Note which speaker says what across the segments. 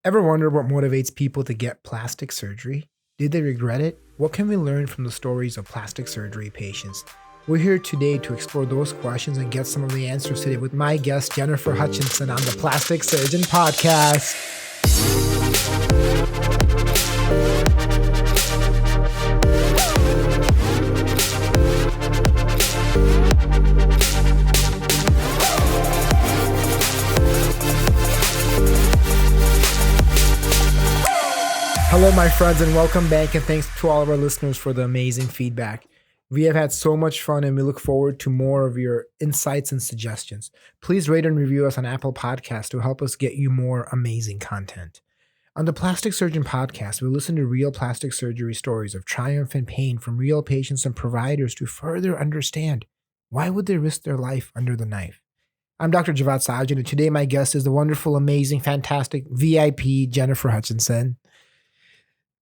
Speaker 1: Ever wonder what motivates people to get plastic surgery? Did they regret it? What can we learn from the stories of plastic surgery patients? We're here today to explore those questions and get some of the answers today with my guest, Jennifer Hutchinson, on the Plastic Surgeon Podcast. Hello, my friends, and welcome back, and thanks to all of our listeners for the amazing feedback. We have had so much fun, and we look forward to more of your insights and suggestions. Please rate and review us on Apple Podcasts to help us get you more amazing content. On the Plastic Surgeon Podcast, we listen to real plastic surgery stories of triumph and pain from real patients and providers to further understand why would they risk their life under the knife. I'm Dr. Sajan, and today my guest is the wonderful, amazing, fantastic VIP Jennifer Hutchinson.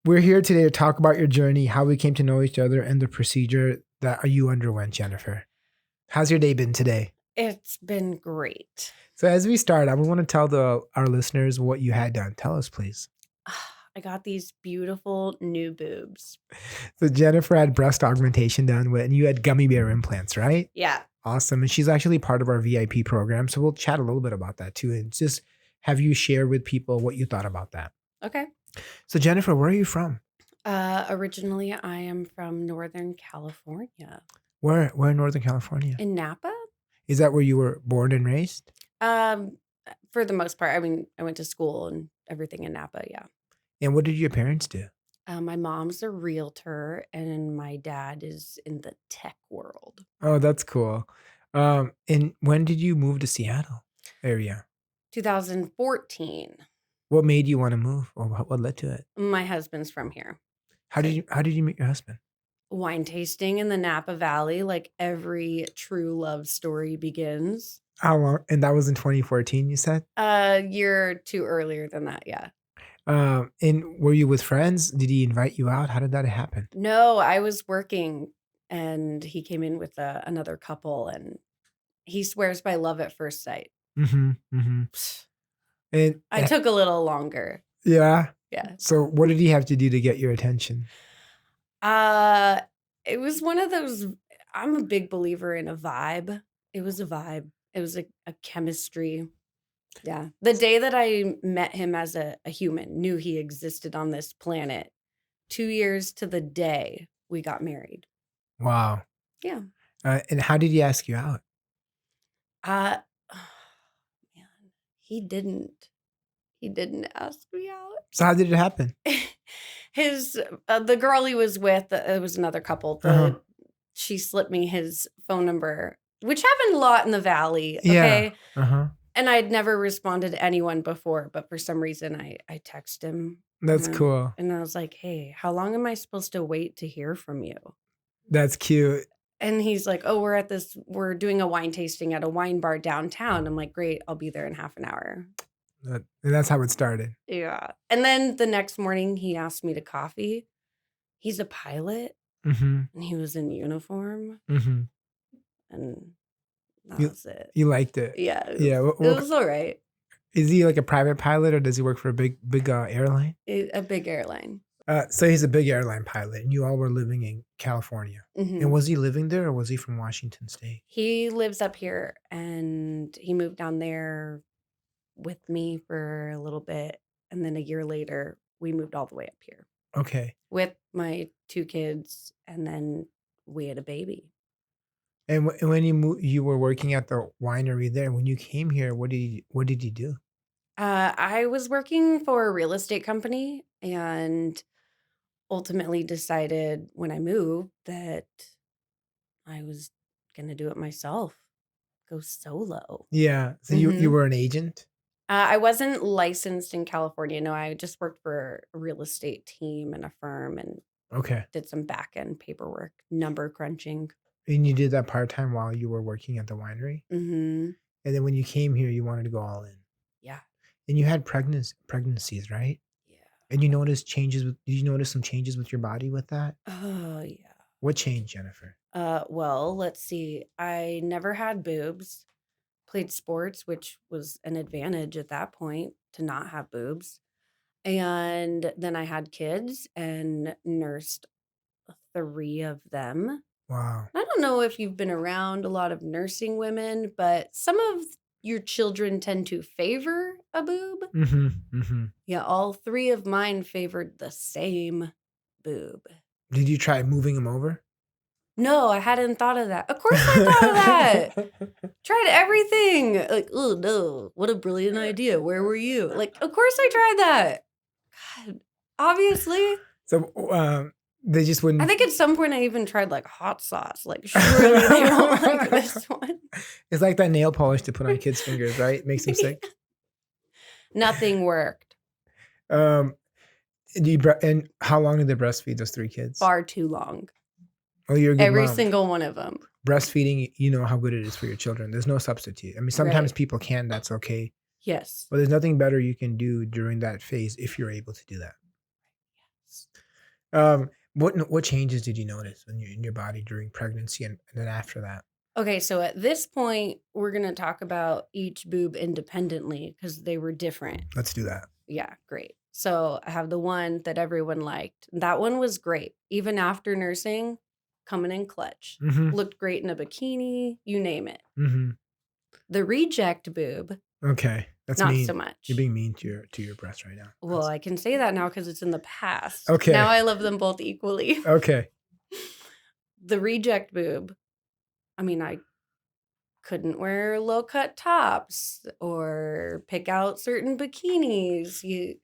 Speaker 1: We're here today to talk about your journey, how we came to know each other, and the procedure that you underwent, Jennifer. How's your day been today?
Speaker 2: It's been great.
Speaker 1: So as we start, I want to tell our listeners what you had done. Tell us, please.
Speaker 2: I got these beautiful new boobs.
Speaker 1: So Jennifer had breast augmentation done, and you had gummy bear implants, right?
Speaker 2: Yeah.
Speaker 1: Awesome. And she's actually part of our VIP program. So we'll chat a little bit about that too. And just have you share with people what you thought about that.
Speaker 2: Okay.
Speaker 1: So Jennifer, where are you from?
Speaker 2: Originally, I am from Northern California.
Speaker 1: Where in Northern California?
Speaker 2: In Napa?
Speaker 1: Is that where you were born and raised?
Speaker 2: For the most part. I mean, I went to school and everything in Napa, yeah.
Speaker 1: And what did your parents do?
Speaker 2: My mom's a realtor and my dad is in the tech world.
Speaker 1: Oh, that's cool. And when did you move to Seattle area?
Speaker 2: 2014.
Speaker 1: What made you want to move, or what led to it?
Speaker 2: My husband's from here.
Speaker 1: How did you meet your husband?
Speaker 2: Wine tasting in the Napa Valley, like every true love story begins.
Speaker 1: How long? And that was in 2014, you said?
Speaker 2: A year or two earlier than that, yeah.
Speaker 1: And were you with friends? Did he invite you out? How did that happen?
Speaker 2: No, I was working and he came in with another couple and he swears by love at first sight.
Speaker 1: Mm-hmm. Mm-hmm. And
Speaker 2: I took a little longer.
Speaker 1: Yeah.
Speaker 2: Yeah.
Speaker 1: So what did he have to do to get your attention?
Speaker 2: It was one of those, I'm a big believer in a vibe. It was a vibe. It was a chemistry. Yeah. The day that I met him as a human, knew he existed on this planet, 2 years to the day we got married.
Speaker 1: Wow.
Speaker 2: Yeah.
Speaker 1: And how did he ask you out?
Speaker 2: Man, he didn't ask me out.
Speaker 1: So how did it happen?
Speaker 2: The girl he was with, it was another couple. She slipped me his phone number, which happened a lot in the Valley. Okay.
Speaker 1: Yeah.
Speaker 2: And I'd never responded to anyone before, but for some reason I texted him.
Speaker 1: That's cool.
Speaker 2: And I was like, hey, how long am I supposed to wait to hear from you?
Speaker 1: That's cute.
Speaker 2: And he's like, oh, we're doing a wine tasting at a wine bar downtown. I'm like, great, I'll be there in half an hour.
Speaker 1: And that's how it started.
Speaker 2: Yeah. And then the next morning he asked me to coffee. He's a pilot.
Speaker 1: Mm-hmm.
Speaker 2: And he was in uniform.
Speaker 1: Mm-hmm.
Speaker 2: And that was it.
Speaker 1: You liked it?
Speaker 2: Yeah.
Speaker 1: It
Speaker 2: was all right.
Speaker 1: Is he like a private pilot or does he work for a big airline?
Speaker 2: A big airline.
Speaker 1: So he's a big airline pilot and you all were living in California.
Speaker 2: Mm-hmm.
Speaker 1: And was he living there or was he from Washington State?
Speaker 2: He lives up here and he moved down there with me for a little bit. And then a year later, we moved all the way up here.
Speaker 1: Okay.
Speaker 2: With my 2 kids. And then we had a baby.
Speaker 1: And when you were working at the winery there, when you came here, what did you do?
Speaker 2: I was working for a real estate company and ultimately decided when I moved that I was going to do it myself, go solo.
Speaker 1: Yeah. So you were an agent?
Speaker 2: I wasn't licensed in California. No, I just worked for a real estate team and a firm and did some back end paperwork, number crunching.
Speaker 1: And you did that part-time while you were working at the winery?
Speaker 2: Mm-hmm.
Speaker 1: And then when you came here, you wanted to go all in?
Speaker 2: Yeah.
Speaker 1: And you had pregnancies, right?
Speaker 2: Yeah.
Speaker 1: And you noticed did you notice some changes with your body with that?
Speaker 2: Oh, yeah.
Speaker 1: What changed, Jennifer?
Speaker 2: Well, let's see. I never had boobs, played sports, which was an advantage at that point to not have boobs. And then I had kids and nursed 3 of them.
Speaker 1: Wow.
Speaker 2: I don't know if you've been around a lot of nursing women, but some of your children tend to favor a boob.
Speaker 1: Mm-hmm. Mm-hmm.
Speaker 2: Yeah, all 3 of mine favored the same boob.
Speaker 1: Did you try moving them over?
Speaker 2: No, I hadn't thought of that. Of course I thought of that. Tried everything. Like, oh no, what a brilliant idea. Where were you? Like, of course I tried that. God, obviously.
Speaker 1: So they just
Speaker 2: I
Speaker 1: wouldn't.
Speaker 2: think at some point I even tried like hot sauce. Like, surely they don't like this one.
Speaker 1: It's like that nail polish to put on kids' fingers, right? Makes them sick.
Speaker 2: Nothing worked.
Speaker 1: And how long did they breastfeed those 3 kids?
Speaker 2: Far too long.
Speaker 1: Oh, you're a good
Speaker 2: Every
Speaker 1: mom.
Speaker 2: single one of them.
Speaker 1: Breastfeeding, you know how good it is for your children. There's no substitute. I mean, sometimes
Speaker 2: Right.
Speaker 1: people can, that's okay.
Speaker 2: Yes.
Speaker 1: But there's nothing better you can do during that phase if you're able to do that.
Speaker 2: Yes.
Speaker 1: What changes did you notice in your body during pregnancy and then after that?
Speaker 2: Okay, so at this point, we're going to talk about each boob independently because they were different.
Speaker 1: Let's do that.
Speaker 2: Yeah, great. So I have the one that everyone liked. That one was great. Even after nursing, coming in clutch.
Speaker 1: Mm-hmm.
Speaker 2: Looked great in a bikini, you name it.
Speaker 1: Mm-hmm.
Speaker 2: The reject boob,
Speaker 1: Okay, that's
Speaker 2: not
Speaker 1: mean.
Speaker 2: so much.
Speaker 1: You're being mean to your breast right now.
Speaker 2: Well, I can say that now because it's in the past.
Speaker 1: Okay.
Speaker 2: Now I love them both equally.
Speaker 1: Okay.
Speaker 2: The reject boob, I mean, I couldn't wear low cut tops or pick out certain bikinis. You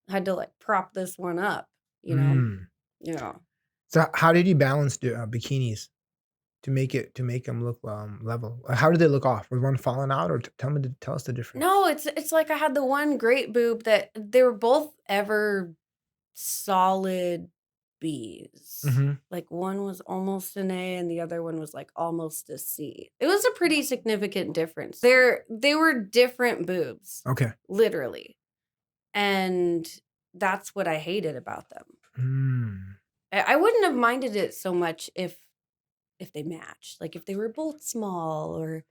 Speaker 2: had to like prop this one up, you know?
Speaker 1: Mm.
Speaker 2: Yeah.
Speaker 1: So how did you balance the bikinis to make them look level? How did they look off? Was one falling out, or tell us the difference?
Speaker 2: No, it's like I had the one great boob that they were both ever solid B's.
Speaker 1: Mm-hmm.
Speaker 2: Like one was almost an A and the other one was like almost a C. It was a pretty significant difference. They were different boobs.
Speaker 1: Okay.
Speaker 2: Literally. And that's what I hated about them. I wouldn't have minded it so much if they matched. Like if they were both small or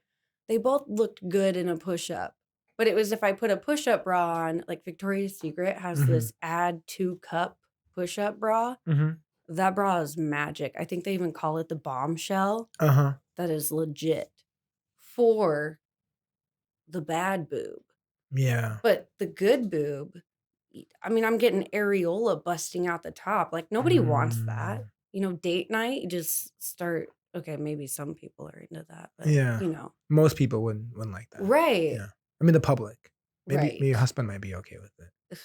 Speaker 2: they both looked good in a push-up. But it was if I put a push-up bra on, like Victoria's Secret has this add 2-cup push-up bra.
Speaker 1: Mm-hmm.
Speaker 2: That bra is magic. I think they even call it the bombshell.
Speaker 1: Uh-huh.
Speaker 2: That is legit for the bad boob.
Speaker 1: Yeah.
Speaker 2: But the good boob, I mean, I'm getting areola busting out the top. Like nobody wants that. You know, date night, you just start. Okay, maybe some people are into that, but
Speaker 1: Yeah.
Speaker 2: you know,
Speaker 1: Most people wouldn't like that.
Speaker 2: right?
Speaker 1: Yeah. I mean, the public. Maybe
Speaker 2: Right.
Speaker 1: your husband might be okay with it.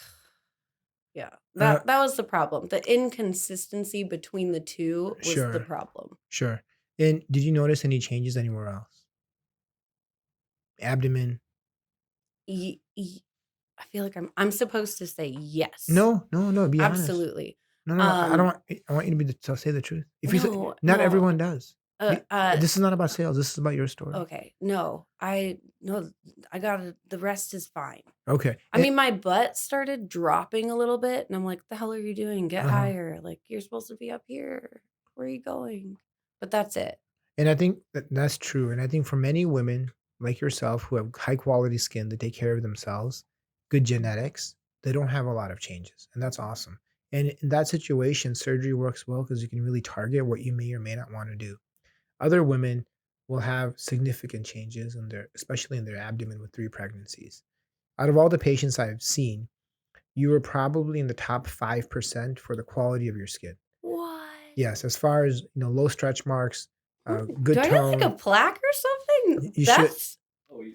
Speaker 2: Yeah, that was the problem. The inconsistency between the two was the problem.
Speaker 1: Sure. And did you notice any changes anywhere else? Abdomen?
Speaker 2: I feel like I'm supposed to say yes.
Speaker 1: No. Be honest.
Speaker 2: Absolutely.
Speaker 1: No. I want you to say the truth. If you say, not everyone does. This is not about sales. This is about your story.
Speaker 2: Okay. No, I got it. The rest is fine.
Speaker 1: Okay.
Speaker 2: I mean, my butt started dropping a little bit, and I'm like, "The hell are you doing? Get higher! Like you're supposed to be up here. Where are you going?" But that's it.
Speaker 1: And I think that's true. And I think for many women like yourself who have high quality skin, that take care of themselves, good genetics, they don't have a lot of changes, and that's awesome. And in that situation, surgery works well because you can really target what you may or may not want to do. Other women will have significant changes especially in their abdomen with 3 pregnancies. Out of all the patients I've seen, you were probably in the top 5% for the quality of your skin.
Speaker 2: What?
Speaker 1: Yes, as far as low stretch marks, good
Speaker 2: Do I
Speaker 1: tone.
Speaker 2: get like a plaque or something?
Speaker 1: You
Speaker 2: That's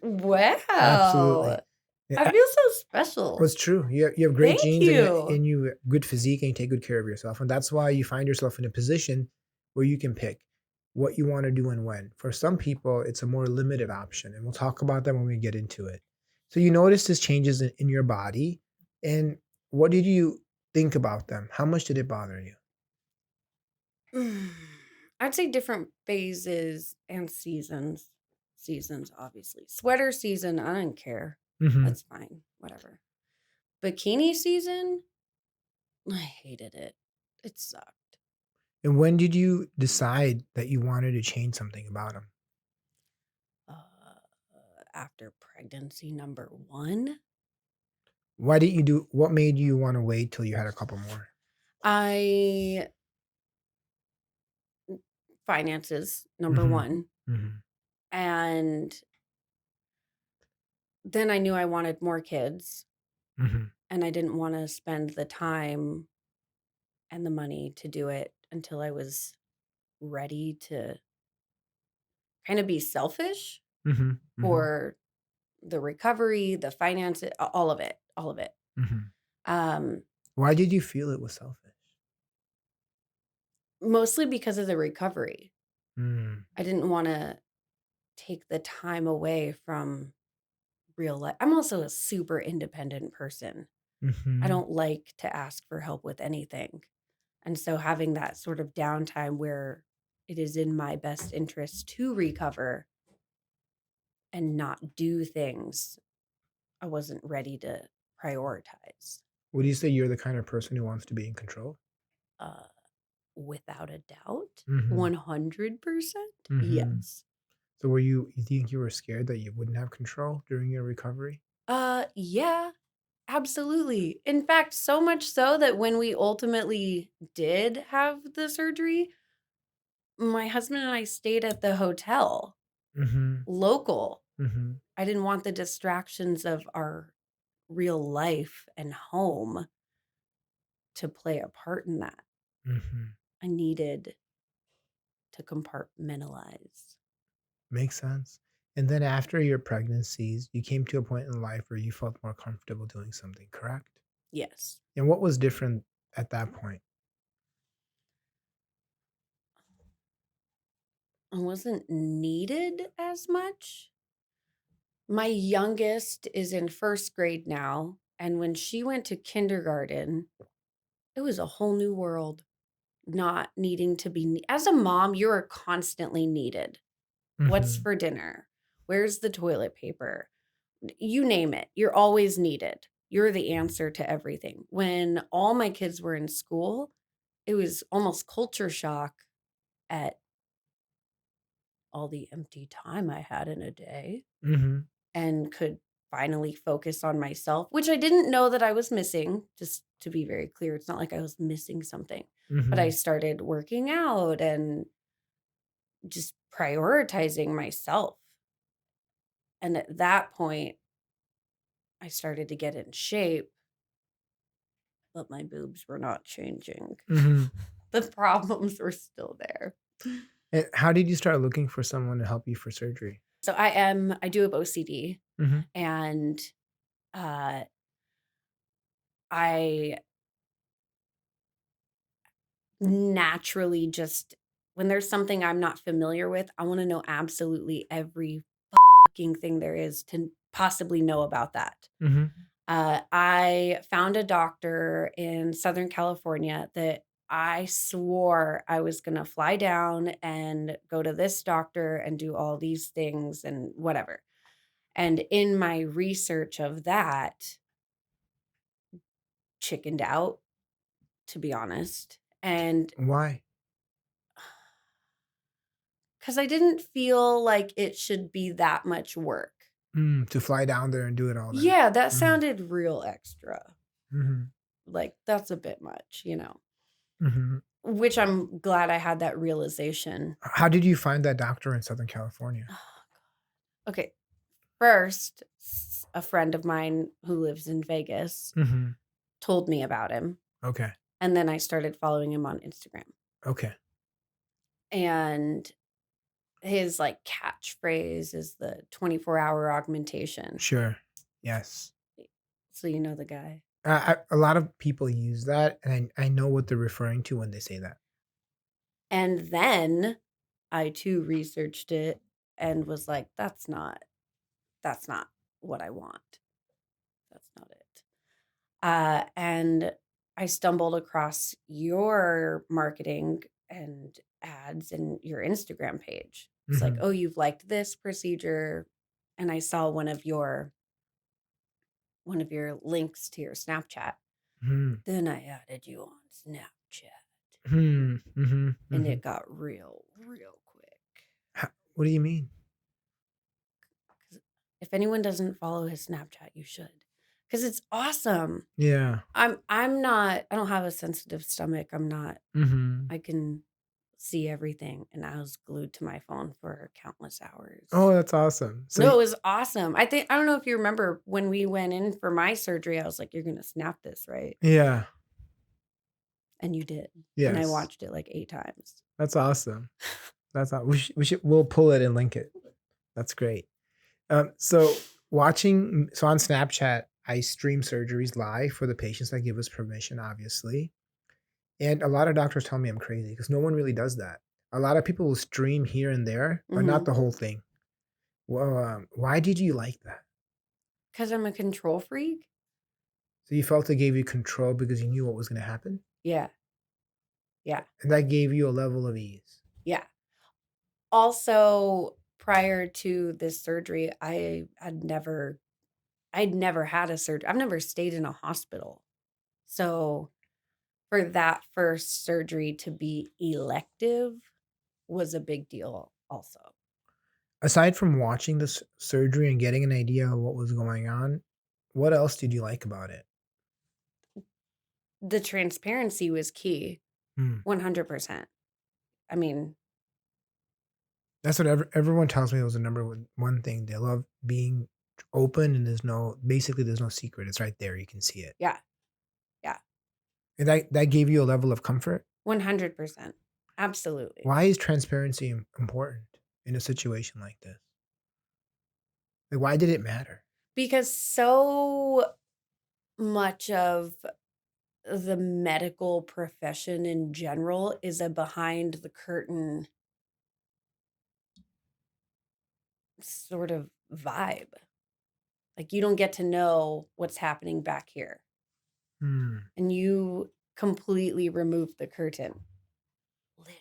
Speaker 2: wow.
Speaker 1: Absolutely.
Speaker 2: I feel so special.
Speaker 1: Well, it's true. You have great
Speaker 2: Thank
Speaker 1: genes
Speaker 2: you.
Speaker 1: and you have good physique and you take good care of yourself. And that's why you find yourself in a position where you can pick what you want to do and when. For some people, it's a more limited option. And we'll talk about that when we get into it. So you notice these changes in your body. And what did you think about them? How much did it bother you?
Speaker 2: I'd say different phases and seasons. Seasons, obviously. Sweater season, I don't care.
Speaker 1: Mm-hmm.
Speaker 2: That's fine. Whatever. Bikini season, I hated it. It sucked.
Speaker 1: And when did you decide that you wanted to change something about them?
Speaker 2: After pregnancy number 1.
Speaker 1: What made you want to wait till you had a couple more?
Speaker 2: I finances, number
Speaker 1: Mm-hmm.
Speaker 2: one.
Speaker 1: Mm-hmm.
Speaker 2: And then I knew I wanted more kids,
Speaker 1: Mm-hmm.
Speaker 2: and I didn't want to spend the time and the money to do it until I was ready to kind of be selfish
Speaker 1: Mm-hmm. Mm-hmm.
Speaker 2: for the recovery, the finances, all of it, all of it.
Speaker 1: Mm-hmm.
Speaker 2: Um,
Speaker 1: Why did you feel it was selfish?
Speaker 2: Mostly because of the recovery.
Speaker 1: Mm.
Speaker 2: I didn't want to take the time away from real life. I'm also a super independent person. I
Speaker 1: Mm-hmm.
Speaker 2: don't like to ask for help with anything. And so having that sort of downtime where it is in my best interest to recover and not do things I wasn't ready to prioritize.
Speaker 1: Would you say you're the kind of person who wants to be in control?
Speaker 2: Uh, Without a doubt,
Speaker 1: Mm-hmm.
Speaker 2: 100%,
Speaker 1: Mm-hmm.
Speaker 2: yes.
Speaker 1: So you think you were scared that you wouldn't have control during your recovery?
Speaker 2: Yeah, absolutely. In fact, so much so that when we ultimately did have the surgery, my husband and I stayed at the hotel,
Speaker 1: Mm-hmm.
Speaker 2: local.
Speaker 1: Mm-hmm.
Speaker 2: I didn't want the distractions of our real life and home to play a part in that.
Speaker 1: Mm-hmm.
Speaker 2: I needed to compartmentalize.
Speaker 1: Makes sense. And then after your pregnancies, you came to a point in life where you felt more comfortable doing something, correct?
Speaker 2: Yes.
Speaker 1: And what was different at that point?
Speaker 2: I wasn't needed as much. My youngest is in first grade now. And when she went to kindergarten, it was a whole new world. Not needing to be, as a mom, you are constantly needed. What's
Speaker 1: Mm-hmm.
Speaker 2: for dinner? Where's the toilet paper? You name it. You're always needed. You're the answer to everything. When all my kids were in school, it was almost culture shock at all the empty time I had in a day
Speaker 1: Mm-hmm.
Speaker 2: and could finally focus on myself, which I didn't know that I was missing. Just to be very clear, it's not like I was missing something, but I
Speaker 1: Mm-hmm.
Speaker 2: started working out and just prioritizing myself. And at that point, I started to get in shape, but my boobs were not changing.
Speaker 1: Mm-hmm.
Speaker 2: The problems were still there.
Speaker 1: And how did you start looking for someone to help you for surgery?
Speaker 2: So I do have OCD,
Speaker 1: Mm-hmm.
Speaker 2: and uh, I naturally just, when there's something I'm not familiar with, I want to know absolutely every fucking thing there is to possibly know about that.
Speaker 1: Mm-hmm.
Speaker 2: I found a doctor in Southern California that I swore I was going to fly down and go to this doctor and do all these things and whatever. And in my research of that, chickened out, to be honest. And
Speaker 1: Why?
Speaker 2: because I didn't feel like it should be that much work.
Speaker 1: To fly down there and do it all that.
Speaker 2: Yeah, that
Speaker 1: Mm-hmm.
Speaker 2: sounded real extra.
Speaker 1: Mm-hmm.
Speaker 2: Like, that's a bit much,
Speaker 1: Mm-hmm.
Speaker 2: which I'm glad I had that realization.
Speaker 1: How did you find that doctor in Southern California?
Speaker 2: Okay, first, a friend of mine who lives in Vegas
Speaker 1: Mm-hmm.
Speaker 2: told me about him.
Speaker 1: Okay.
Speaker 2: And then I started following him on Instagram.
Speaker 1: Okay.
Speaker 2: And his like catchphrase is the 24-hour augmentation.
Speaker 1: Sure. Yes.
Speaker 2: So you know the guy.
Speaker 1: A lot of people use that, and I know what they're referring to when they say that.
Speaker 2: And then I too researched it and was like, that's not what I want. That's not it. And I stumbled across your marketing and ads and your Instagram page. It's like,
Speaker 1: Mm-hmm.
Speaker 2: oh, you've liked this procedure. And I saw one of your links to your Snapchat.
Speaker 1: Mm-hmm.
Speaker 2: Then I added you on Snapchat.
Speaker 1: Mm-hmm. Mm-hmm.
Speaker 2: And
Speaker 1: Mm-hmm.
Speaker 2: it got real quick.
Speaker 1: What do you mean?
Speaker 2: If anyone doesn't follow his Snapchat, you should. because it's awesome.
Speaker 1: Yeah.
Speaker 2: I'm not, I don't have a sensitive stomach. I'm not,
Speaker 1: Mm-hmm.
Speaker 2: I can see everything, and I was glued to my phone for countless hours.
Speaker 1: Oh, that's awesome. So
Speaker 2: No, it was awesome. I don't know if you remember when we went in for my surgery, I was like, "You're gonna snap this, right?"
Speaker 1: yeah.
Speaker 2: And you did. And I
Speaker 1: Yes.
Speaker 2: watched it like 8 times.
Speaker 1: That's awesome. We'll pull it and link it. That's great. So on Snapchat, I stream surgeries live for the patients that give us permission, obviously. And a lot of doctors tell me I'm crazy because no one really does that. A lot of people will stream here and there, but not the whole thing. Well, why did you like that?
Speaker 2: Because I'm a control freak?
Speaker 1: So you felt it gave you control because you knew what was going to happen,
Speaker 2: Yeah. Yeah.
Speaker 1: and that gave you a level of ease.
Speaker 2: Yeah. Also, prior to this surgery, I'd never had a surgery. I've never stayed in a hospital. So, for that first surgery to be elective was a big deal also.
Speaker 1: Aside from watching this surgery and getting an idea of what was going on, what else did you like about it?
Speaker 2: The transparency was key.
Speaker 1: Hmm.
Speaker 2: 100%. I mean,
Speaker 1: That's what everyone tells me was the number one thing. They love being open, and there's no secret. It's right there. You can see it.
Speaker 2: yeah. Yeah.
Speaker 1: And that gave you a level of comfort.
Speaker 2: 100%. Absolutely.
Speaker 1: Why is transparency important in a situation like this? Like, why did it matter?
Speaker 2: Because so much of the medical profession in general is a behind the curtain sort of vibe. Like you don't get to know what's happening back here.
Speaker 1: Hmm.
Speaker 2: And you completely remove the curtain. Literally.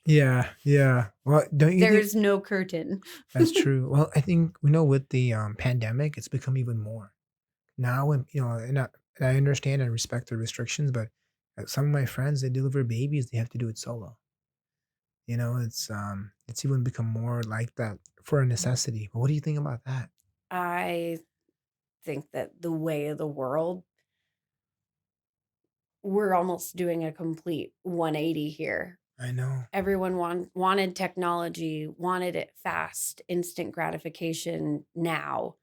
Speaker 1: Yeah, yeah. Well, don't you think
Speaker 2: There's no curtain.
Speaker 1: that's true? Well, I think with the pandemic, it's become even more now. When and I understand and respect the restrictions, but some of my friends they deliver babies, they have to do it solo. It's even become more like that for a necessity. But what do you think about that?
Speaker 2: I think that the way of the world, we're almost doing a complete 180 here.
Speaker 1: I know.
Speaker 2: Everyone wanted technology, wanted it fast, instant gratification now.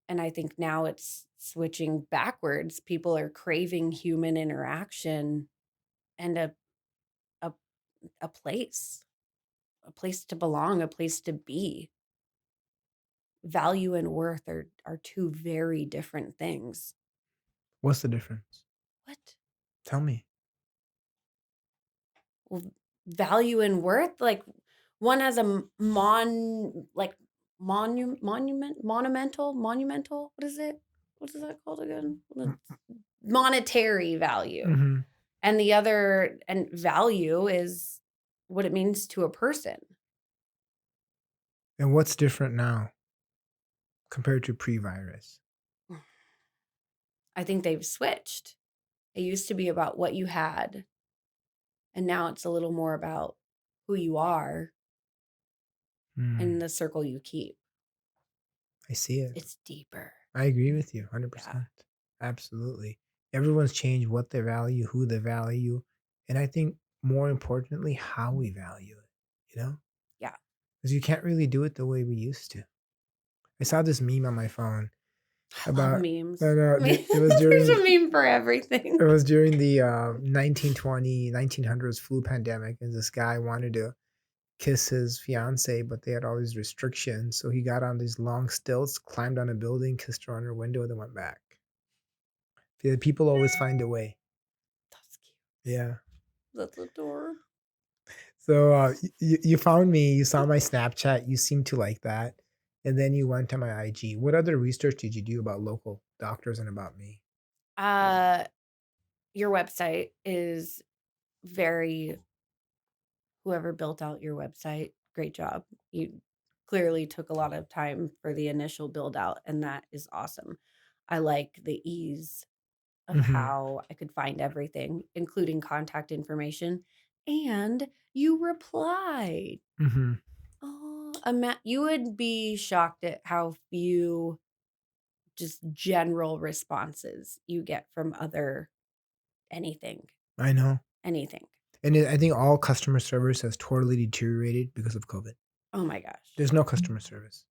Speaker 2: And I think now it's switching backwards. People are craving human interaction and a, a place, a place to belong, a place to be. Value and worth are two very different things.
Speaker 1: What's the difference?
Speaker 2: What?
Speaker 1: Tell me.
Speaker 2: Well, value and worth, like one has a monumental. What is it? What is that called again? Monetary value.
Speaker 1: Mm-hmm.
Speaker 2: And the other, and value is what it means to a person.
Speaker 1: And what's different now compared to pre-virus?
Speaker 2: I think they've switched. It used to be about what you had, and now it's a little more about who you are and the circle you keep.
Speaker 1: I see it.
Speaker 2: It's deeper.
Speaker 1: I agree with you 100%.
Speaker 2: Yeah.
Speaker 1: Absolutely. Everyone's changed what they value, who they value, and I think more importantly, how we value it,
Speaker 2: Yeah.
Speaker 1: Because you can't really do it the way we used to. I saw this meme on my phone
Speaker 2: I love
Speaker 1: about
Speaker 2: memes.
Speaker 1: no, no, it was
Speaker 2: There's a
Speaker 1: during
Speaker 2: meme for everything.
Speaker 1: it was during the 1900s flu pandemic, and this guy wanted to kiss his fiance, but they had all these restrictions. So he got on these long stilts, climbed on a building, kissed her on her window, then went back. The people always find a way.
Speaker 2: That's cute.
Speaker 1: Yeah.
Speaker 2: That's adorable.
Speaker 1: So you found me, you saw my Snapchat, you seemed to like that. And then you went to my IG. What other research did you do about local doctors and about me?
Speaker 2: Your website is very, whoever built out your website, great job. You clearly took a lot of time for the initial build out, and that is awesome. I like the ease of
Speaker 1: Hmm.
Speaker 2: how I could find everything, including contact information. And you replied.
Speaker 1: Hmm.
Speaker 2: Oh, you would be shocked at how few just general responses you get from anything,
Speaker 1: I know.
Speaker 2: anything.
Speaker 1: And I think all customer service has totally deteriorated because of COVID.
Speaker 2: Oh my gosh.
Speaker 1: There's no customer service.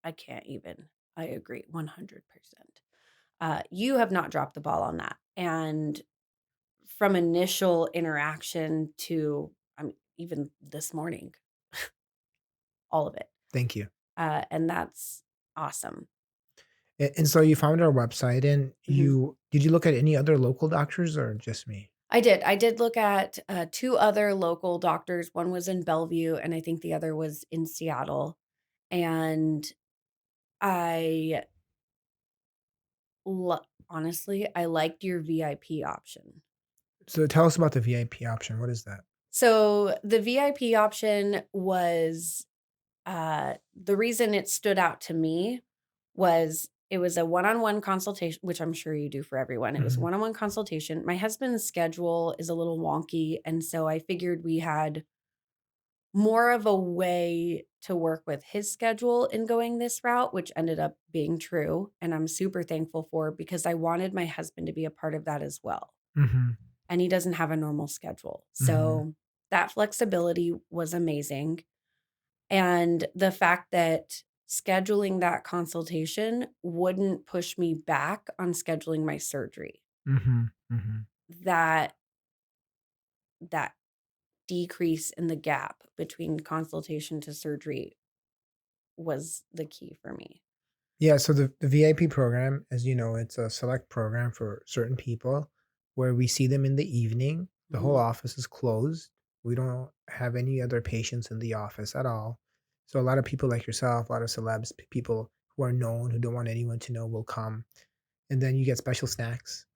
Speaker 2: I can't even. I agree 100%. You have not dropped the ball on that. And from initial interaction to even this morning, all of it.
Speaker 1: Thank you.
Speaker 2: And that's awesome.
Speaker 1: And so you found our website, and
Speaker 2: Mhm.
Speaker 1: did you look at any other local doctors or just me?
Speaker 2: I did. I did look at two other local doctors. One was in Bellevue, and I think the other was in Seattle. And I honestly, I liked your VIP option.
Speaker 1: So tell us about the VIP option. What is that?
Speaker 2: So the VIP option was the reason it stood out to me was it was a one-on-one consultation, which I'm sure you do for everyone. It was a
Speaker 1: Mhm.
Speaker 2: one-on-one consultation. My husband's schedule is a little wonky, and so I figured we had more of a way to work with his schedule in going this route, which ended up being true. And I'm super thankful for because I wanted my husband to be a part of that as well.
Speaker 1: Mhm.
Speaker 2: And he doesn't have a normal schedule.
Speaker 1: Mhm.
Speaker 2: So that flexibility was amazing. And the fact that scheduling that consultation wouldn't push me back on scheduling my surgery.
Speaker 1: Mhm. Mhm.
Speaker 2: That that decrease in the gap between consultation to surgery was the key for me.
Speaker 1: Yeah, so the VIP program, as you know, it's a select program for certain people where we see them in the evening. The whole
Speaker 2: Mhm.
Speaker 1: office is closed. We don't have any other patients in the office at all. So a lot of people like yourself, a lot of celebs, people who are known, who don't want anyone to know, will come, and then you get special snacks.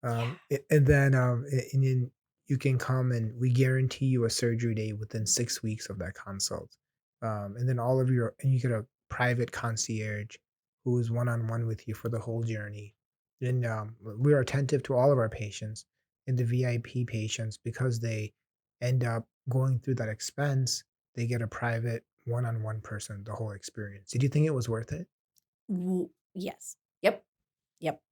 Speaker 2: Yeah.
Speaker 1: And then you can come, and we guarantee you a surgery day within 6 weeks of that consult. And then and you get a private concierge who is one on one with you for the whole journey. And we're attentive to all of our patients, and the VIP patients, because they end up going through that expense, they get a private one on one person the whole experience. Did you think it was worth it?
Speaker 2: Yes. Yep. Yep.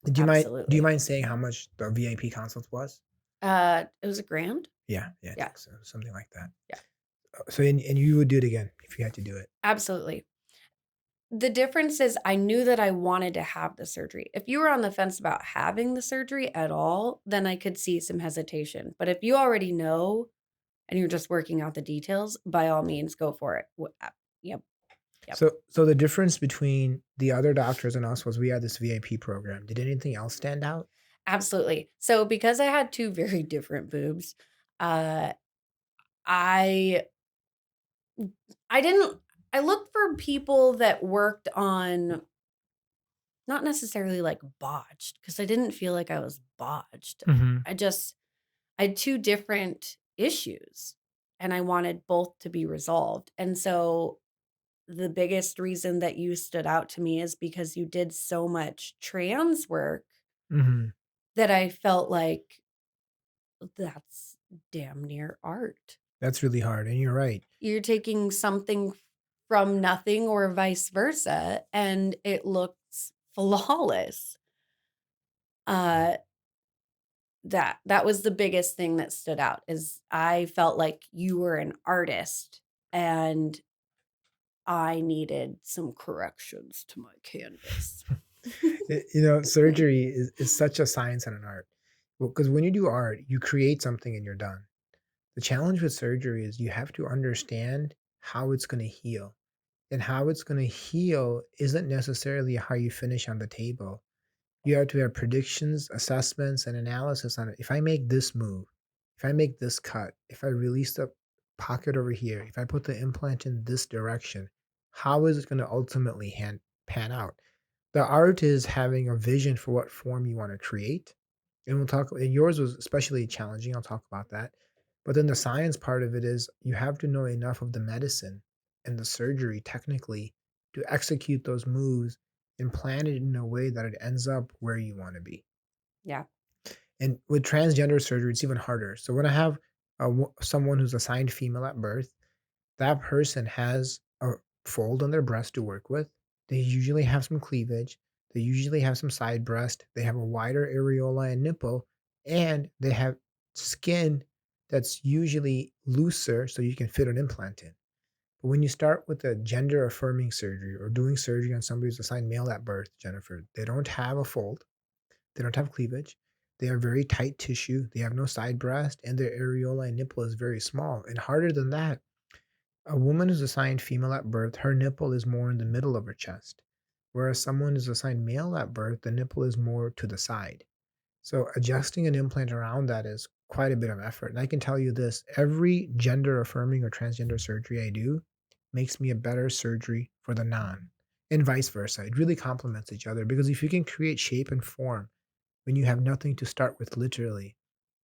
Speaker 1: Do you
Speaker 2: Absolutely.
Speaker 1: mind saying how much the VIP consult was?
Speaker 2: It was a grand?
Speaker 1: Yeah, yeah, I
Speaker 2: Yeah.
Speaker 1: think so, something like that.
Speaker 2: Yeah.
Speaker 1: So and you would do it again if you had to do it?
Speaker 2: Absolutely. The difference is I knew that I wanted to have the surgery. If you were on the fence about having the surgery at all, then I could see some hesitation. But if you already know and you're just working out the details, by all means, go for it. Yep. Yep.
Speaker 1: So the difference between the other doctors and us was we had this VIP program. Did anything else stand out?
Speaker 2: Absolutely. So because I had two very different boobs, uh, I I didn't I looked for people that worked on not necessarily like botched because I didn't feel like I was botched.
Speaker 1: Mhm,
Speaker 2: I just I had two different issues and I wanted both to be resolved. And so the biggest reason that you stood out to me is because you did so much trans work
Speaker 1: mhm.
Speaker 2: that I felt like that's damn near art.
Speaker 1: That's really hard, and you're right.
Speaker 2: You're taking something from nothing or vice versa, and it looks flawless. Uh, that was the biggest thing that stood out is I felt like you were an artist and I needed some corrections to my canvas.
Speaker 1: Surgery is such a science and an art. Because when you do art, you create something and you're done. The challenge with surgery is you have to understand how it's gonna heal, and how it's gonna heal isn't necessarily how you finish on the table. You have to have predictions, assessments, and analysis on it. If I make this move, if I make this cut, if I release the pocket over here, if I put the implant in this direction, how is it going to ultimately pan out? The art is having a vision for what form you want to create. And and yours was especially challenging. I'll talk about that. But then the science part of it is you have to know enough of the medicine and the surgery technically to execute those moves and plan it in a way that it ends up where you want to be.
Speaker 2: Yeah.
Speaker 1: And with transgender surgery, it's even harder. So when I have someone who's assigned female at birth, that person has a fold on their breast to work with. They usually have some cleavage. They usually have some side breast. They have a wider areola and nipple, and they have skin that's usually looser so you can fit an implant in. But when you start with a gender affirming surgery or doing surgery on somebody who's assigned male at birth, Jennifer, they don't have a fold. They don't have cleavage. They have very tight tissue. They have no side breast, and their areola and nipple is very small. And harder than that, a woman who's assigned female at birth, her nipple is more in the middle of her chest. Whereas someone who's assigned male at birth, the nipple is more to the side. So adjusting an implant around that is quite a bit of effort. And I can tell you this, every gender affirming or transgender surgery I do makes me a better surgery for the non, and vice versa. It really complements each other, because if you can create shape and form when you have nothing to start with, literally,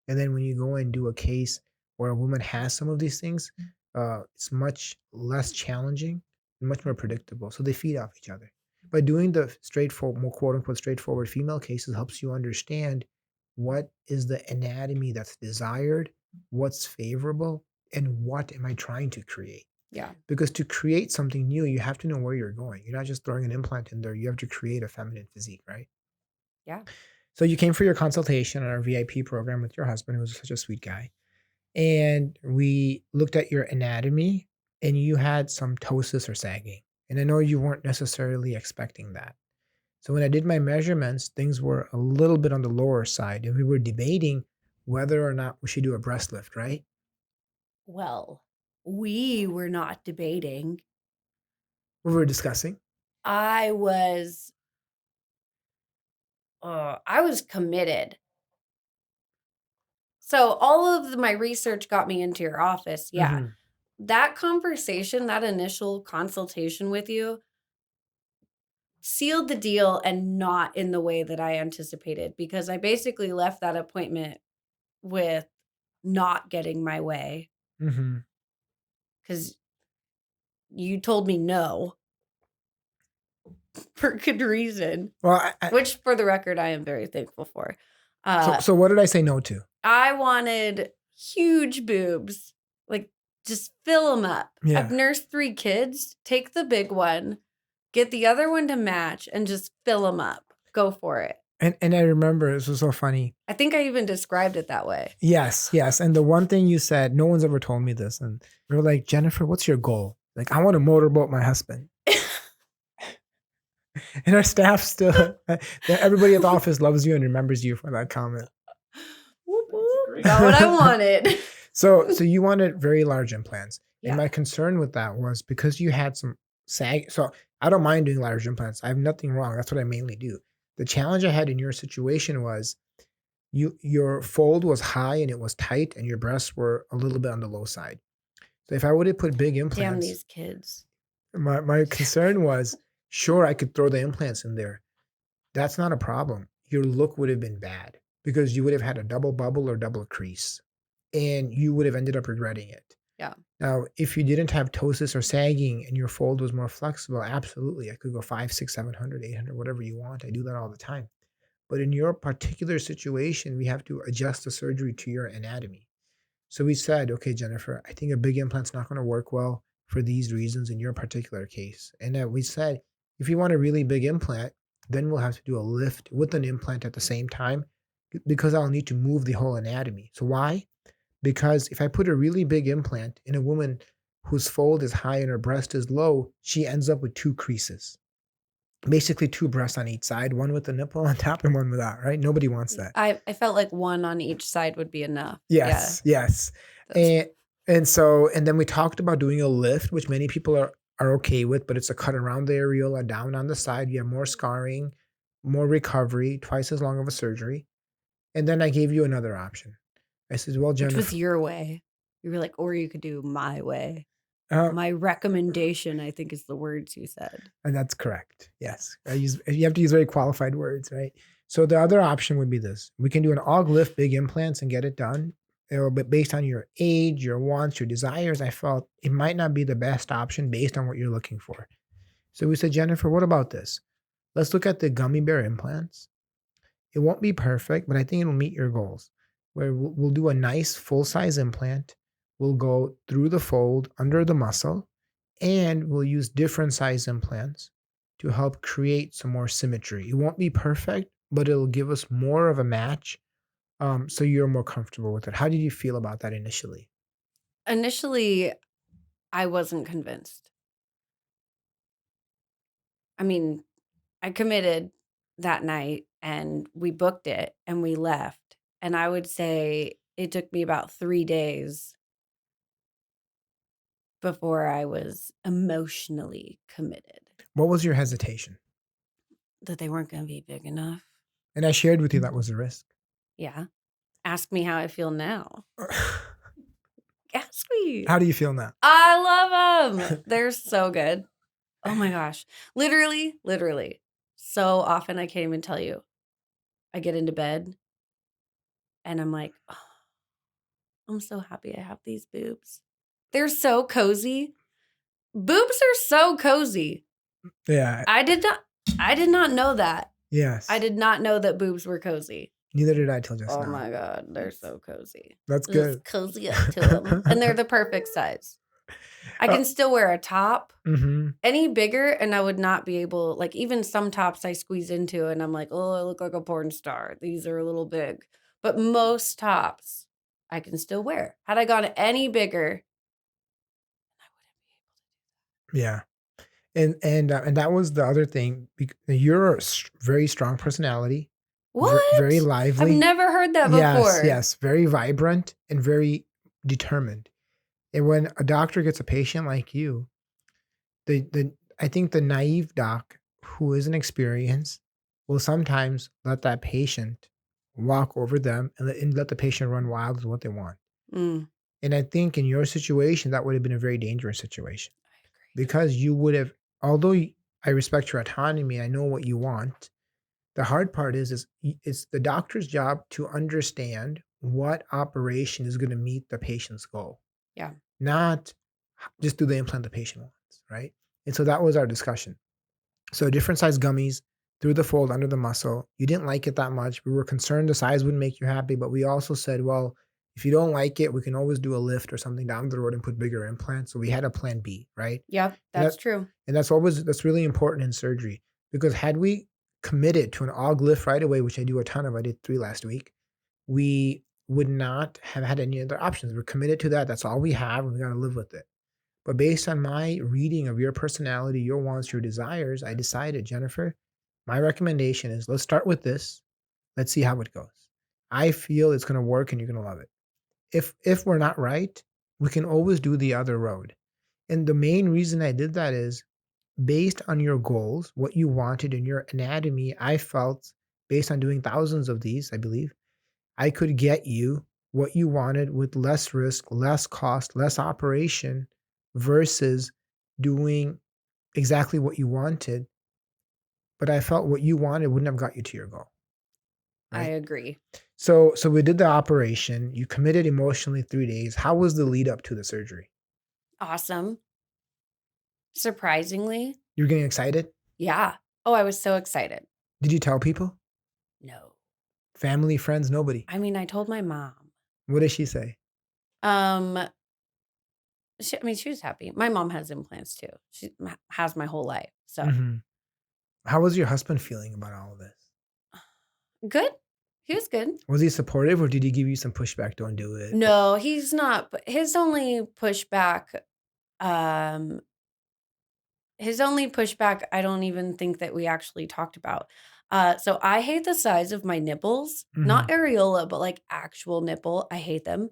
Speaker 1: and then when you go and do a case where a woman has some of these things, it's much less challenging and much more predictable. So they feed off each other. But doing the straightforward, more quote unquote straightforward female cases helps you understand what is the anatomy that's desired, what's favorable, and what am I trying to create.
Speaker 2: Yeah.
Speaker 1: Because to create something new, you have to know where you're going. You're not just throwing an implant in there. You have to create a feminine physique, right?
Speaker 2: Yeah.
Speaker 1: So you came for your consultation on our VIP program with your husband, who was such a sweet guy. And we looked at your anatomy, and you had some ptosis or sagging. And I know you weren't necessarily expecting that. So when I did my measurements, things were a little bit on the lower side, and we were debating whether or not we should do a breast lift, right?
Speaker 2: Well, we were not debating.
Speaker 1: We were discussing.
Speaker 2: I was committed. So all of my research got me into your office. Yeah.
Speaker 1: Mhm.
Speaker 2: That conversation, that initial consultation with you sealed the deal, and not in the way that I anticipated, because I basically left that appointment with not getting my way,
Speaker 1: Mhm.
Speaker 2: because you told me no for good reason,
Speaker 1: Well,
Speaker 2: which for the record, I am very thankful for.
Speaker 1: so what did I say no to?
Speaker 2: I wanted huge boobs, like just fill them up.
Speaker 1: Yeah.
Speaker 2: I've nursed 3 kids. Take the big one, get the other one to match, and just fill them up. Go for it.
Speaker 1: And I remember this was so funny.
Speaker 2: I think I even described it that way.
Speaker 1: Yes, yes. And the one thing you said, no one's ever told me this. And you were like, Jennifer, what's your goal? Like, I want to motorboat my husband. And our staff still, everybody at the office loves you and remembers you for that comment.
Speaker 2: Whoop, whoop. Not what I wanted.
Speaker 1: So you wanted very large implants.
Speaker 2: Yeah.
Speaker 1: And my concern with that was because you had some sag. So I don't mind doing large implants. I have nothing wrong. That's what I mainly do. The challenge I had in your situation was your fold was high and it was tight, and your breasts were a little bit on the low side. So if I would have put big implants,
Speaker 2: Damn these kids.
Speaker 1: My concern was, sure, I could throw the implants in there. That's not a problem. Your look would have been bad because you would have had a double bubble or double crease, and you would have ended up regretting it.
Speaker 2: Yeah.
Speaker 1: Now, if you didn't have ptosis or sagging and your fold was more flexible, absolutely, I could go 5, 6, 700, 800, whatever you want. I do that all the time. But in your particular situation, we have to adjust the surgery to your anatomy. So we said, okay, Jennifer, I think a big implant's not going to work well for these reasons in your particular case. And we said, if you want a really big implant, then we'll have to do a lift with an implant at the same time, because I'll need to move the whole anatomy. So why? Because if I put a really big implant in a woman whose fold is high and her breast is low, she ends up with 2 creases. Basically 2 breasts on each side, one with the nipple on top and one without, right? Nobody wants that.
Speaker 2: I felt like one on each side would be enough.
Speaker 1: Yes, yes. And then we talked about doing a lift, which many people are okay with, but it's a cut around the areola, down on the side. You have more scarring, more recovery, twice as long of a surgery. And then I gave you another option. I said, well, Jennifer.
Speaker 2: Which was your way. You were like, or you could do my way.
Speaker 1: Uh,
Speaker 2: My recommendation, I think, is the words you said.
Speaker 1: And that's correct. Yes. You have to use very qualified words, right? So the other option would be this. We can do an aug lift, big implants, and get it done. But based on your age, your wants, your desires, I felt it might not be the best option based on what you're looking for. So we said, Jennifer, what about this? Let's look at the gummy bear implants. It won't be perfect, but I think it'll meet your goals. Where we'll do a nice full-size implant. We'll go through the fold, under the muscle, and we'll use different size implants to help create some more symmetry. It won't be perfect, but it'll give us more of a match, so you're more comfortable with it. How did you feel about that initially?
Speaker 2: Initially, I wasn't convinced. I mean, I committed that night and we booked it and we left. And I would say it took me about 3 days before I was emotionally committed
Speaker 1: What was your hesitation?
Speaker 2: that they weren't going to be big enough.
Speaker 1: And I shared with you that was a risk.
Speaker 2: Yeah. Ask me how I feel now. Ask me.
Speaker 1: How do you feel now?
Speaker 2: I love them. They're so good. Oh my gosh. Literally. So often I can't even tell you. I get into bed and I'm like, oh, I'm so happy I have these boobs. They're so cozy. Boobs are so cozy.
Speaker 1: Yeah.
Speaker 2: I did not know that.
Speaker 1: Yes.
Speaker 2: I did not know that boobs were cozy.
Speaker 1: Neither did I till just
Speaker 2: Oh
Speaker 1: now.
Speaker 2: my God, they're so cozy.
Speaker 1: That's
Speaker 2: Just
Speaker 1: good.
Speaker 2: cozy up to them. And they're the perfect size. I can still wear a top. Any bigger and I would not be able, like even some tops I squeeze into and I'm like, oh, I look like a porn star. These are a little big. But most tops I can still wear. Had I gone any bigger,
Speaker 1: Yeah. And that was the other thing. You're a very strong personality, very
Speaker 2: what?
Speaker 1: lively.
Speaker 2: I've never heard that
Speaker 1: Yes,
Speaker 2: before.
Speaker 1: yes, very vibrant and very determined. And when a doctor gets a patient like you, I think the naive doc who isn't experienced will sometimes let that patient walk over them and let the patient run wild with what they want.
Speaker 2: Mm,
Speaker 1: And I think in your situation, that would have been a very dangerous situation
Speaker 2: I agree.
Speaker 1: because you would have, although I respect your autonomy, I know what you want. The hard part is it's the doctor's job to understand what operation is going to meet the patient's goal,
Speaker 2: Yeah.
Speaker 1: not just do the implant the patient wants, right? And so that was our discussion. So different size gummies through the fold under the muscle. You didn't like it that much. We were concerned the size wouldn't make you happy, but we also said, well, if you don't like it, we can always do a lift or something down the road and put bigger implants. So we had a plan B, right?
Speaker 2: Yep,
Speaker 1: And
Speaker 2: that's true.
Speaker 1: and that's really important in surgery because had we committed to an aug lift right away, which I do a ton of, I did 3 last week, we would not have had any other options. We're committed to that. That's all we have, and we got to live with it. But based on my reading of your personality, your wants, your desires, I decided, Jennifer, my recommendation is let's start with this. Let's see how it goes. I feel it's going to work and you're going to love it. If we're not right, we can always do the other road. And the main reason I did that is based on your goals, what you wanted in your anatomy. I felt based on doing thousands of these, I believe, I could get you what you wanted with less risk, less cost, less operation versus doing exactly what you wanted. But I felt what you wanted wouldn't have got you to your goal.
Speaker 2: I
Speaker 1: Right.
Speaker 2: agree.
Speaker 1: So we did the operation. You committed emotionally 3 days. How was the lead up to the surgery?
Speaker 2: Awesome. Surprisingly,
Speaker 1: You were getting excited?
Speaker 2: yeah. Oh, I was so excited.
Speaker 1: Did you tell people?
Speaker 2: No.
Speaker 1: Family, friends, nobody?
Speaker 2: I mean, I told my mom.
Speaker 1: What did she say?
Speaker 2: I mean, she was happy. My mom has implants too. She has my whole life. So
Speaker 1: How was your husband feeling about all of this?
Speaker 2: good. He was good.
Speaker 1: Was he supportive or did he give you some pushback? Don't do it.
Speaker 2: No, he's not. But his only pushback, um, I don't even think that we actually talked about. So I hate the size of my nipples, not areola, but like actual nipple. I hate them.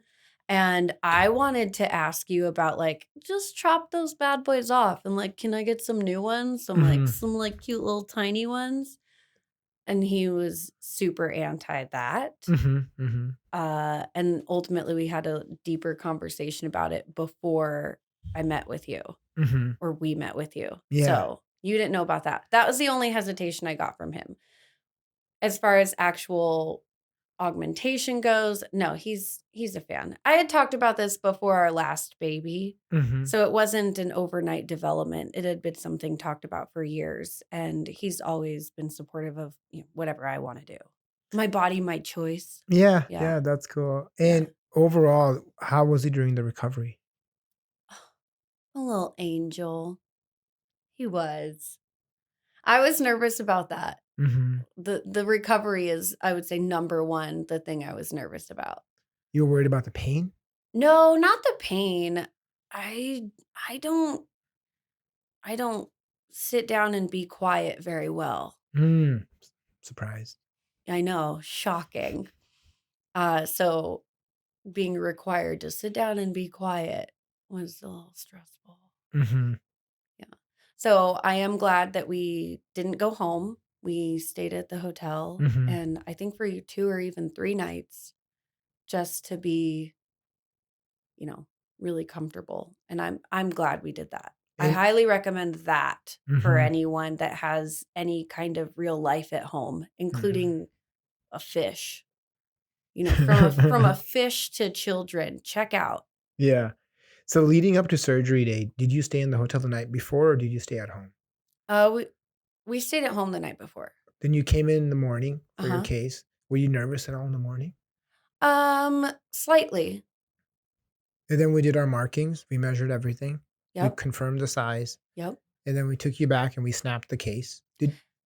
Speaker 2: And I wanted to ask you about like, just chop those bad boys off and like, can I get some new ones? Some like cute little tiny ones. And he was super anti that. And ultimately we had a deeper conversation about it before I met with you. Or we met with you.
Speaker 1: Yeah.
Speaker 2: So you didn't know about that. That was the only hesitation I got from him. As far as actual augmentation goes, no, he's a fan. I had talked about this before our last baby. So it wasn't an overnight development. It had been something talked about for years. And he's always been supportive of whatever I want to do. My body, my choice.
Speaker 1: Yeah, that's cool. And overall, how was he during the recovery?
Speaker 2: A little angel. He was. I was nervous about that.
Speaker 1: Mm-hmm.
Speaker 2: The recovery is, I would say, number one, the thing I was nervous about.
Speaker 1: You were worried about the pain?
Speaker 2: No, not the pain. I I don't I don't sit down and be quiet very well.
Speaker 1: Mm. Surprised.
Speaker 2: I know, shocking. So being required to sit down and be quiet was a little stressful.
Speaker 1: Mm-hmm.
Speaker 2: Yeah. So I am glad that we didn't go home. We stayed at the hotel,
Speaker 1: Mm-hmm.
Speaker 2: and I think for you 2 or even 3 nights just to be, really comfortable. And I'm glad we did that. I
Speaker 1: And
Speaker 2: highly recommend that for
Speaker 1: mm-hmm.
Speaker 2: anyone that has any kind of real life at home,
Speaker 1: Mm-hmm.
Speaker 2: including a fish. From a fish to children, check out.
Speaker 1: Yeah. So leading up to surgery day, did you stay in the hotel the night before or did you stay at home?
Speaker 2: We stayed at home the night before.
Speaker 1: Then you came in the morning for your
Speaker 2: Uh-huh.
Speaker 1: case. Were you nervous at all in the morning?
Speaker 2: Slightly.
Speaker 1: And then we did our markings. We measured everything. We
Speaker 2: Yep.
Speaker 1: confirmed the size.
Speaker 2: Yep.
Speaker 1: And then we took you back and we snapped the case.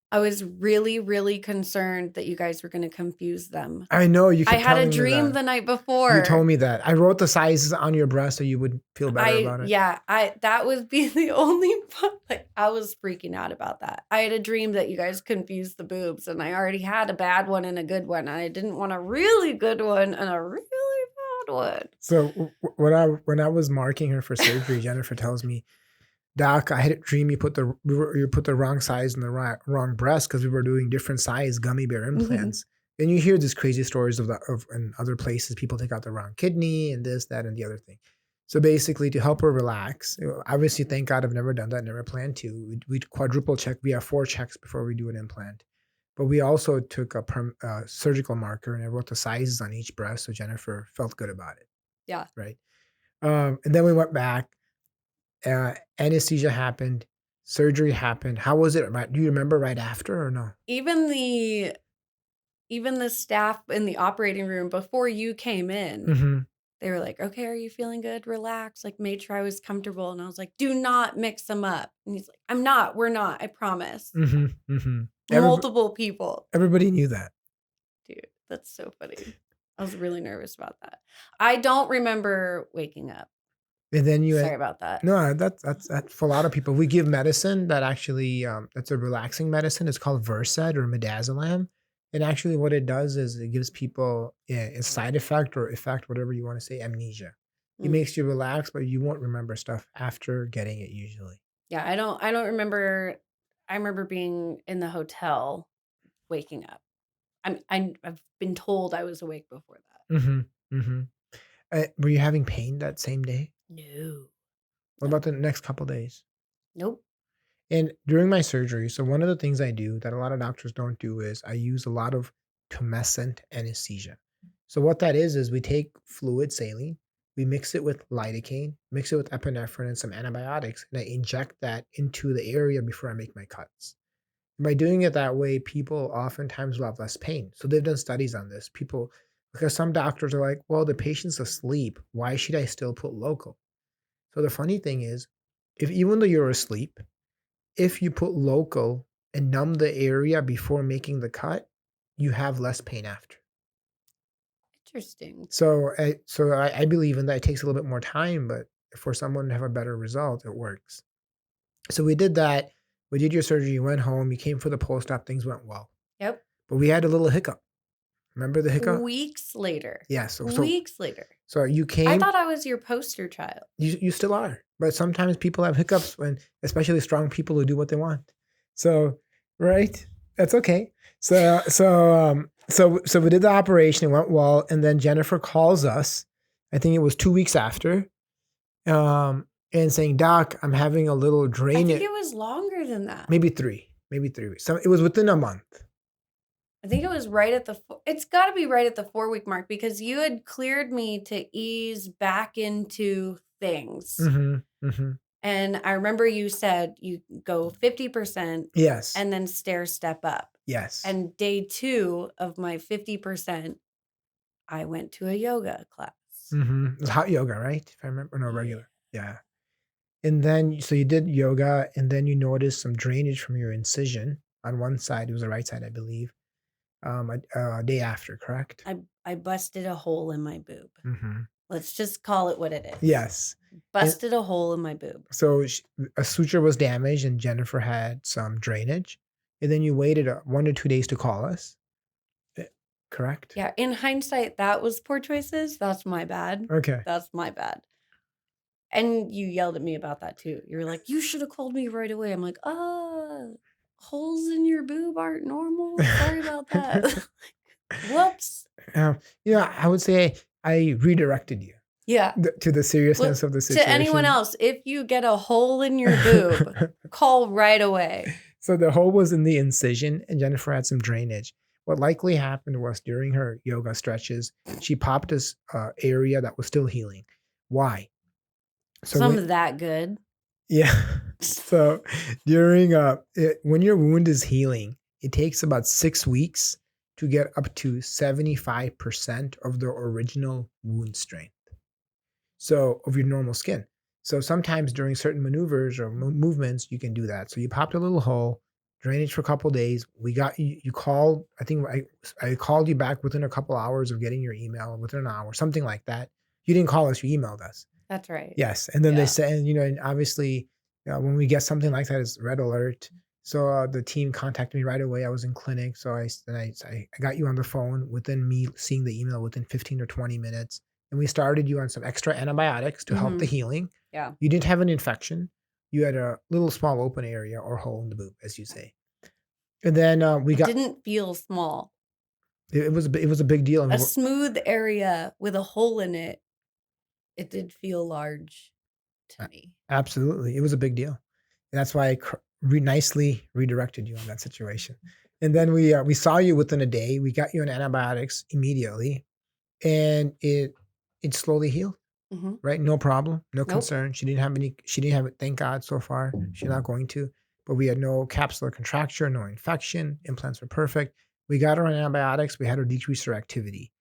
Speaker 2: I was really, really concerned that you guys were going to confuse them.
Speaker 1: I know you
Speaker 2: I
Speaker 1: kept
Speaker 2: had a
Speaker 1: telling me
Speaker 2: dream
Speaker 1: that.
Speaker 2: the night
Speaker 1: You
Speaker 2: before.
Speaker 1: told me that. I wrote the sizes on your breast so you would feel better about it.
Speaker 2: That would be the only part. Like, I was freaking out about that. I had a dream that you guys confused the boobs, and I already had a bad one and a good one. And I didn't want a really good one and a really bad one.
Speaker 1: So when I was marking her for surgery, Jennifer tells me, Doc, I had a dream you put the wrong size in the wrong breast because we were doing different size gummy bear implants. And you hear these crazy stories of in other places, people take out the wrong kidney and this, that, and the other thing. So basically, to help her relax, obviously, thank God I've never done that, never planned to. We quadruple check. We have 4 checks before we do an implant. But we also took a surgical marker and I wrote the sizes on each breast, so Jennifer felt good about it.
Speaker 2: Yeah.
Speaker 1: Right. And then we went back. Anesthesia happened. Surgery happened. How was it? Do you remember right after or no?
Speaker 2: Even the staff in the operating room before you came in,
Speaker 1: Mm-hmm.
Speaker 2: they were like, "Okay, are you feeling good? Relax." Like, made sure I was comfortable. And I was like, "Do not mix them up." And he's like, "I'm not. We're not. I promise."
Speaker 1: Mm-hmm. Mm-hmm.
Speaker 2: Multiple people.
Speaker 1: Everybody knew that.
Speaker 2: Dude, that's so funny. I was really nervous about that. I don't remember waking up.
Speaker 1: And then
Speaker 2: Sorry about that.
Speaker 1: No, that's for a lot of people. We give medicine that actually that's a relaxing medicine. It's called Versed or midazolam. And actually, what it does is it gives people a side effect or effect, whatever you want to say, amnesia. It makes you relax, but you won't remember stuff after getting it usually.
Speaker 2: Yeah, I don't remember. I remember being in the hotel, waking up. I've been told I was awake before that.
Speaker 1: Mm-hmm. Mm-hmm. Were you having pain that same day?
Speaker 2: No.
Speaker 1: What about the next couple days?
Speaker 2: Nope.
Speaker 1: And during my surgery, so one of the things I do that a lot of doctors don't do is I use a lot of Tumescent Anesthesia. So what that is we take fluid saline, we mix it with lidocaine, mix it with epinephrine and some antibiotics, and I inject that into the area before I make my cuts. By doing it that way, people oftentimes will have less pain. So they've done studies on this. Because some doctors are like, well, the patient's asleep. Why should I still put local? So the funny thing is, even though you're asleep, if you put local and numb the area before making the cut, you have less pain after.
Speaker 2: Interesting.
Speaker 1: So I believe in that. It takes a little bit more time, but for someone to have a better result, it works. So we did that. We did your surgery. You went home. You came for the post-op. Things went well.
Speaker 2: Yep.
Speaker 1: But we had a little hiccup. Remember the hiccup?
Speaker 2: Weeks later.
Speaker 1: Yeah.
Speaker 2: Weeks later.
Speaker 1: So you came.
Speaker 2: I thought I was your poster child.
Speaker 1: You still are. But sometimes people have hiccups especially strong people who do what they want. So, right? That's okay. So we did the operation. It went well. And then Jennifer calls us. I think it was 2 weeks after. And saying, Doc, I'm having a little drainage.
Speaker 2: I think it was longer than that.
Speaker 1: Maybe 3 weeks. So it was within a month.
Speaker 2: I think it was right at it's got to be right at the 4-week mark because you had cleared me to ease back into things.
Speaker 1: Mm-hmm, mm-hmm.
Speaker 2: And I remember you said you go 50%.
Speaker 1: Yes.
Speaker 2: And then step up.
Speaker 1: Yes.
Speaker 2: And day 2 of my 50%, I went to a yoga class.
Speaker 1: Mm-hmm. It was hot yoga, right? If I remember. No, regular. Yeah. And then, so you did yoga, and then you noticed some drainage from your incision on one side. It was the right side, I believe. A day after, correct?
Speaker 2: I busted a hole in my boob.
Speaker 1: Mm-hmm.
Speaker 2: Let's just call it what it is.
Speaker 1: Yes.
Speaker 2: Busted a hole in my boob.
Speaker 1: So a suture was damaged, and Jennifer had some drainage. And then you waited 1 to 2 days to call us. Correct?
Speaker 2: Yeah. In hindsight, that was poor choices. That's my bad.
Speaker 1: Okay.
Speaker 2: That's my bad. And you yelled at me about that too. You were like, you should have called me right away. I'm like, holes in your boob aren't normal. Sorry about that. Whoops.
Speaker 1: I would say I redirected you.
Speaker 2: Yeah.
Speaker 1: To the seriousness of the situation.
Speaker 2: To anyone else, if you get a hole in your boob, call right away.
Speaker 1: So the hole was in the incision, and Jennifer had some drainage. What likely happened was during her yoga stretches, she popped this area that was still healing. Why? So
Speaker 2: Some that good.
Speaker 1: Yeah. So during when your wound is healing, it takes about 6 weeks to get up to 75% of the original wound strength. So of your normal skin. So sometimes during certain maneuvers or movements, you can do that. So you popped a little hole, drainage for a couple of days. We got you. You called. I think I called you back within a couple hours of getting your email, within an hour, something like that. You didn't call us. You emailed us.
Speaker 2: That's right.
Speaker 1: Yes, and then they said, and obviously, when we get something like that, it's red alert. So the team contacted me right away. I was in clinic, so I got you on the phone within me seeing the email within 15 or 20 minutes. And we started you on some extra antibiotics to help the healing.
Speaker 2: Yeah.
Speaker 1: You didn't have an infection. You had a little small open area or hole in the boob, as you say. And then it
Speaker 2: didn't feel small.
Speaker 1: It was a big deal.
Speaker 2: A smooth area with a hole in it. It did feel large to me.
Speaker 1: Absolutely, it was a big deal, and that's why I nicely redirected you on that situation. And then we saw you within a day. We got you on antibiotics immediately, and it slowly healed. Right, no problem, no concern. She didn't have any. She didn't have it. Thank God, so far. She's not going to. But we had no capsular contracture, no infection. Implants were perfect. We got her on antibiotics. We had her decrease her activity,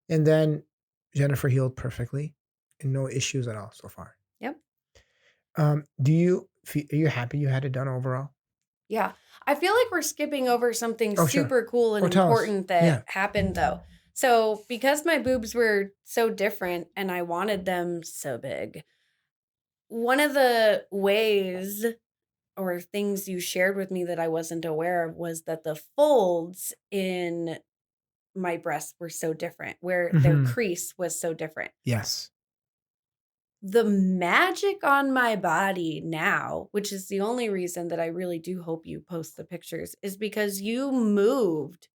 Speaker 1: and then Jennifer healed perfectly, and no issues at all so far.
Speaker 2: Yep.
Speaker 1: Are you happy you had it done overall?
Speaker 2: Yeah, I feel like we're skipping over something super cool and important that happened though. So because my boobs were so different and I wanted them so big, one of the ways or things you shared with me that I wasn't aware of was that the folds in my breasts were so different, where their crease was so different.
Speaker 1: Yes.
Speaker 2: The magic on my body now, which is the only reason that I really do hope you post the pictures, is because you moved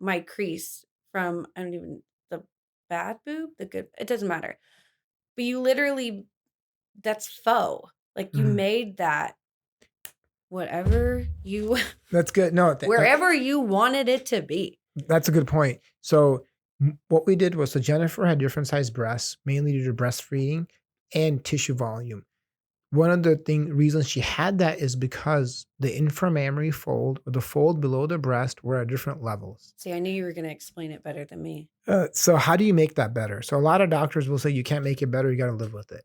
Speaker 2: my crease from, the bad boob, the good, it doesn't matter. But you literally, that's faux. Like you made that whatever you.
Speaker 1: That's good. No,
Speaker 2: wherever you wanted it to be.
Speaker 1: That's a good point. So what we did was, so Jennifer had different sized breasts, mainly due to breastfeeding and tissue volume. One of the reasons she had that is because the inframammary fold, or the fold below the breast, were at different levels.
Speaker 2: See, I knew you were going to explain it better than me.
Speaker 1: So how do you make that better? So a lot of doctors will say you can't make it better, you got to live with it.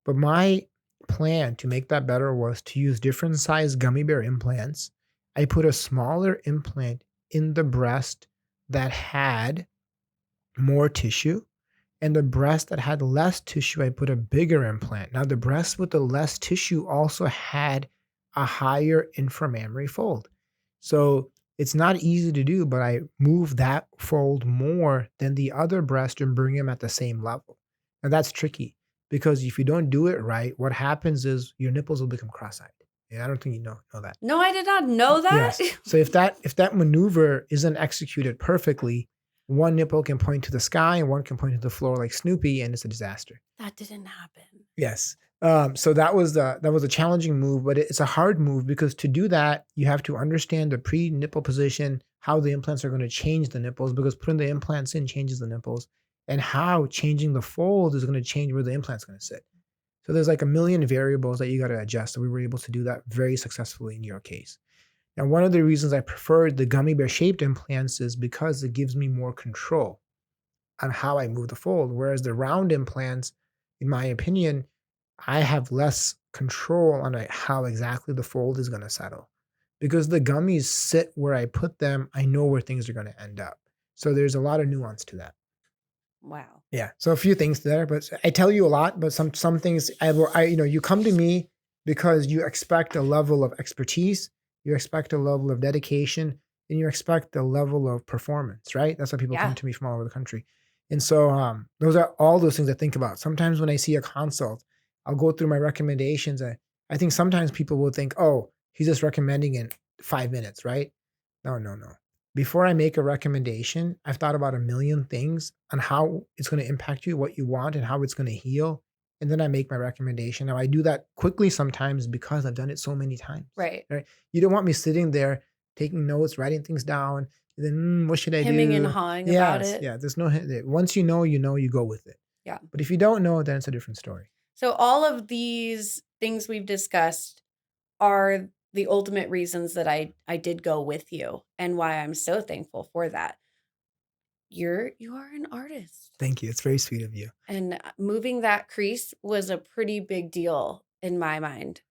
Speaker 1: But my plan to make that better was to use different size gummy bear implants. I put a smaller implant in the breast that had more tissue, and the breast that had less tissue, I put a bigger implant. Now, the breast with the less tissue also had a higher inframammary fold. So it's not easy to do, but I move that fold more than the other breast and bring them at the same level. And that's tricky, because if you don't do it right, what happens is your nipples will become cross-eyed. And I don't think you know that.
Speaker 2: No, I did not know that.
Speaker 1: Yes. So if that maneuver isn't executed perfectly, one nipple can point to the sky and one can point to the floor like Snoopy, and it's a disaster.
Speaker 2: That didn't happen.
Speaker 1: Yes. So that was a challenging move, but it's a hard move, because to do that, you have to understand the pre-nipple position, how the implants are going to change the nipples, because putting the implants in changes the nipples, and how changing the fold is going to change where the implant's going to sit. So there's like a million variables that you got to adjust. So we were able to do that very successfully in your case. Now, one of the reasons I preferred the gummy bear shaped implants is because it gives me more control on how I move the fold. Whereas the round implants, in my opinion, I have less control on how exactly the fold is going to settle. Because the gummies sit where I put them, I know where things are going to end up. So there's a lot of nuance to that.
Speaker 2: Wow.
Speaker 1: Yeah. So a few things there, but I tell you a lot, but some things you come to me because you expect a level of expertise, you expect a level of dedication, and you expect a level of performance, right? That's why people come
Speaker 2: Yeah.
Speaker 1: to me from all over the country. And so those are all those things I think about. Sometimes when I see a consult, I'll go through my recommendations. I think sometimes people will think, oh, he's just recommending in 5 minutes, right? No, no, no. Before I make a recommendation, I've thought about a million things on how it's going to impact you, what you want, and how it's going to heal. And then I make my recommendation. Now, I do that quickly sometimes because I've done it so many times.
Speaker 2: Right.
Speaker 1: Right? You don't want me sitting there taking notes, writing things down, and then what should I
Speaker 2: Hemming
Speaker 1: do?
Speaker 2: and hawing about it.
Speaker 1: Yeah. There's no, once you know, you go with it.
Speaker 2: Yeah.
Speaker 1: But if you don't know, then it's a different story.
Speaker 2: So all of these things we've discussed are the ultimate reasons that I did go with you and why I'm so thankful for that. You are an artist.
Speaker 1: Thank you. It's very sweet of you.
Speaker 2: And moving that crease was a pretty big deal in my mind.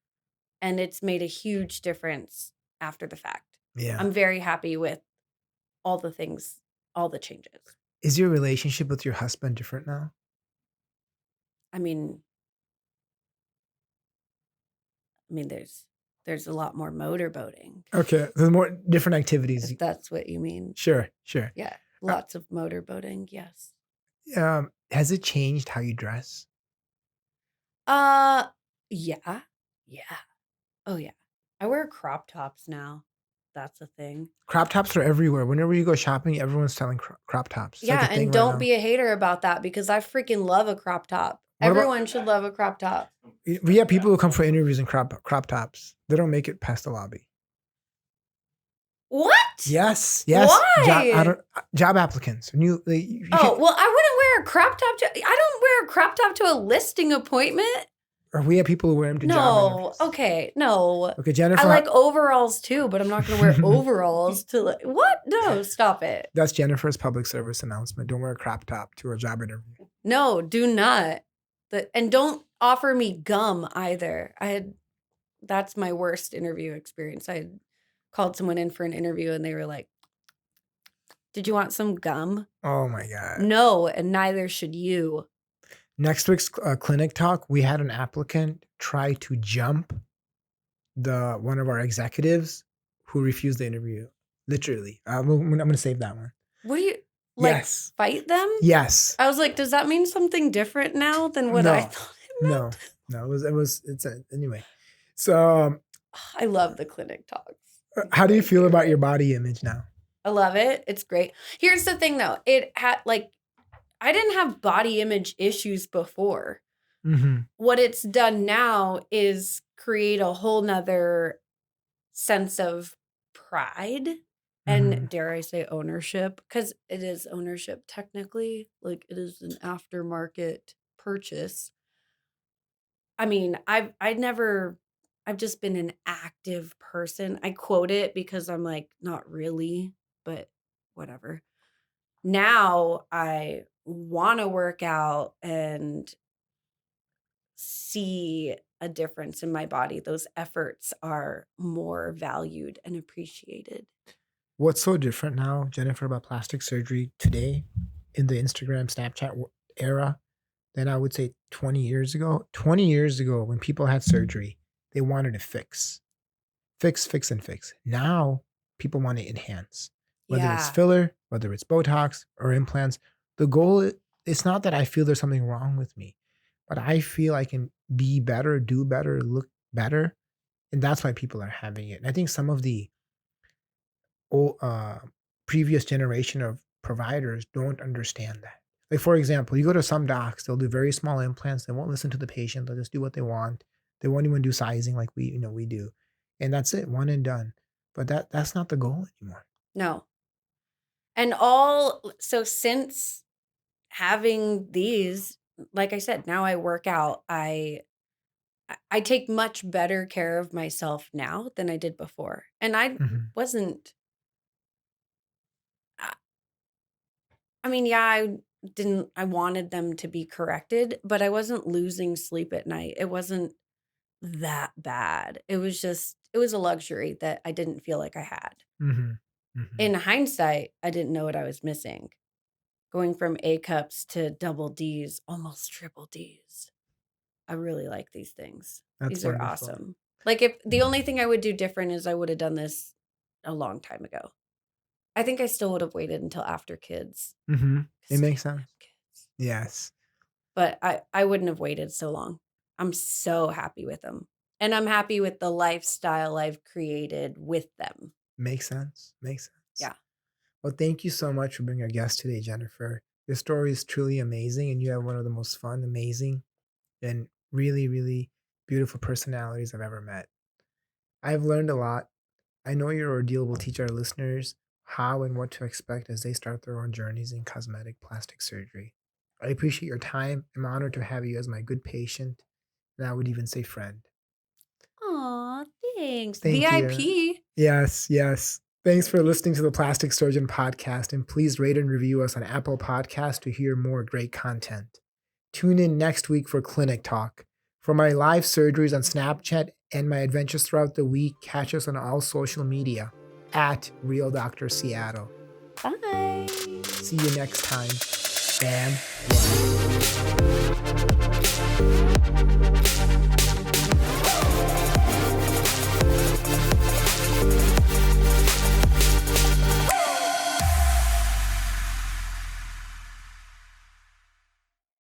Speaker 2: And it's made a huge difference after the fact.
Speaker 1: Yeah.
Speaker 2: I'm very happy with all the things, all the changes.
Speaker 1: Is your relationship with your husband different now?
Speaker 2: I mean, there's a lot more motorboating.
Speaker 1: Okay. There's more different activities.
Speaker 2: If that's what you mean.
Speaker 1: Sure.
Speaker 2: Yeah. Lots of motorboating, yes.
Speaker 1: Has it changed how you dress?
Speaker 2: Yeah. Oh yeah. I wear crop tops now. That's a thing.
Speaker 1: Crop tops are everywhere. Whenever you go shopping, everyone's selling crop tops. It's
Speaker 2: Yeah,
Speaker 1: like a thing
Speaker 2: and
Speaker 1: right
Speaker 2: don't
Speaker 1: now.
Speaker 2: be a hater about that because I freaking love a crop top.
Speaker 1: What about-
Speaker 2: Everyone should love a crop top.
Speaker 1: We have people who come for interviews in crop tops. They don't make it past the lobby.
Speaker 2: What?
Speaker 1: Yes.
Speaker 2: Why?
Speaker 1: Job applicants.
Speaker 2: Well, I wouldn't wear a crop top I don't wear a crop top to a listing appointment.
Speaker 1: Or we have people who wear them to job interviews.
Speaker 2: Okay, no.
Speaker 1: Okay, Jennifer.
Speaker 2: I like overalls too, but I'm not going to wear overalls to what? No, stop it.
Speaker 1: That's Jennifer's public service announcement. Don't wear a crop top to a job interview.
Speaker 2: No, do not. And don't offer me gum either. That's my worst interview experience. I had called someone in for an interview and they were like, "Did you want some gum?"
Speaker 1: Oh my God.
Speaker 2: No, and neither should you.
Speaker 1: Next week's clinic talk, we had an applicant try to jump one of our executives who refused the interview. Literally. I'm going to save that one.
Speaker 2: What do you
Speaker 1: Yes.
Speaker 2: fight them?
Speaker 1: Yes.
Speaker 2: I was like, does that mean something different now than what I thought it meant?
Speaker 1: No. Anyway. So
Speaker 2: I love the clinic talks.
Speaker 1: How do you feel about your body image now?
Speaker 2: I love it. It's great. Here's the thing though. It had I didn't have body image issues before.
Speaker 1: Mm-hmm.
Speaker 2: What it's done now is create a whole nother sense of pride and dare I say ownership, because it is ownership technically. Like it is an aftermarket purchase. I mean, I've just been an active person. I quote it because I'm like, not really, but whatever. Now I want to work out and see a difference in my body. Those efforts are more valued and appreciated.
Speaker 1: What's so different now, Jennifer, about plastic surgery today in the Instagram, Snapchat era than I would say 20 years ago? 20 years ago, when people had surgery, they wanted to fix. Now, people want to enhance. Whether it's filler, whether it's Botox or implants, the goal, it's not that I feel there's something wrong with me, but I feel I can be better, do better, look better. And that's why people are having it. And I think some of the previous generation of providers don't understand that. Like, for example, you go to some docs, they'll do very small implants. They won't listen to the patient. They'll just do what they want. They won't even do sizing like we do. And that's it, one and done. But that's not the goal anymore.
Speaker 2: No. And so since having these, like I said, now I work out. I take much better care of myself now than I did before. And I wasn't, I mean, yeah, I I wanted them to be corrected, but I wasn't losing sleep at night. It wasn't that bad. It was a luxury that I didn't feel like I had.
Speaker 1: Mhm. Mhm.
Speaker 2: In hindsight, I didn't know what I was missing. Going from A cups to double Ds, almost triple Ds. I really like these things.
Speaker 1: That's
Speaker 2: These are
Speaker 1: wonderful.
Speaker 2: awesome. Like, if the only thing I would do different is I would have done this a long time ago. I think I still would have waited until after kids
Speaker 1: Mhm. It
Speaker 2: 'cause I
Speaker 1: makes
Speaker 2: didn't
Speaker 1: sense.
Speaker 2: have kids.
Speaker 1: Yes.
Speaker 2: But I wouldn't have waited so long. I'm so happy with them, and I'm happy with the lifestyle I've created with them.
Speaker 1: Makes sense. Makes sense.
Speaker 2: Yeah.
Speaker 1: Well, thank you so much for being our guest today, Jennifer. Your story is truly amazing, and you have one of the most fun, amazing, and really, really beautiful personalities I've ever met. I've learned a lot. I know your ordeal will teach our listeners how and what to expect as they start their own journeys in cosmetic plastic surgery. I appreciate your time. I'm honored to have you as my good patient, and I would even say friend.
Speaker 2: Aw, thanks.
Speaker 1: Thank you.
Speaker 2: VIP.
Speaker 1: Yes, yes. Thanks for listening to the Plastic Surgeon podcast, and please rate and review us on Apple Podcasts to hear more great content. Tune in next week for Clinic Talk. For my live surgeries on Snapchat and my adventures throughout the week, catch us on all social media at Real Doctor Seattle.
Speaker 2: Bye.
Speaker 1: See you next time. Bam. One.